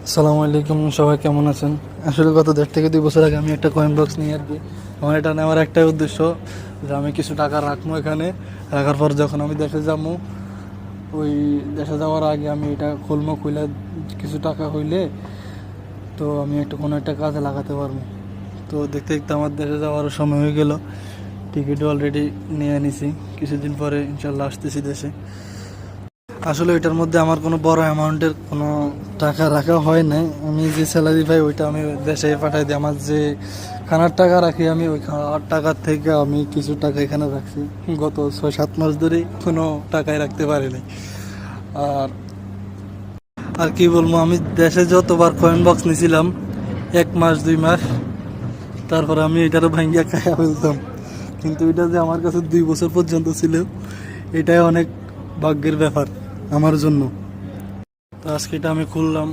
আসসালামু আলাইকুম, সবাই কেমন আছেন? আসলে গত 1.5 থেকে 2 বছর আগে আমি একটা কয়েন বক্স নিই আর কি। আমার এটা নেওয়ার একটাই উদ্দেশ্য যে আমি কিছু টাকা রাখবো এখানে। রাখার পর যখন আমি দেশে যাবো, ওই দেশে যাওয়ার আগে আমি এটা খুলবো, খুলে কিছু টাকা হইলে তো আমি একটা কোনো একটা কাজে লাগাতে পারবো। তো দেখতে দেখতে আমার দেশে যাওয়ারও সময় হয়ে গেল। টিকিটও অলরেডি নিয়ে নিছি, কিছুদিন পরে ইনশাল্লাহ আসতেছি দেশে। আসলে ওইটার মধ্যে আমার কোনো বড় অ্যামাউন্টের কোনো টাকা রাখা হয় নাই। আমি যে স্যালারি পাই ওইটা আমি দেশে পাঠাই দিই। আমার যে খানার টাকা রাখি আমি, ওই খানার টাকার থেকে আমি কিছু টাকা এখানে রাখছি। গত 6-7 মাস ধরে কোনো টাকাই রাখতে পারিনি। আর আর কি বলবো, আমি দেশে যতবার কয়েন বক্স নিয়েছিলাম, 1 মাস 2 মাস, তারপর আমি এটারও ভাঙ্গিয়া খাইয়া ফেলতাম। কিন্তু এটা যে আমার কাছে 2 বছর পর্যন্ত ছিল, এটাই অনেক ভাগ্যের ব্যাপার আমার জন্য। তো আজকে এটা আমি খুললাম।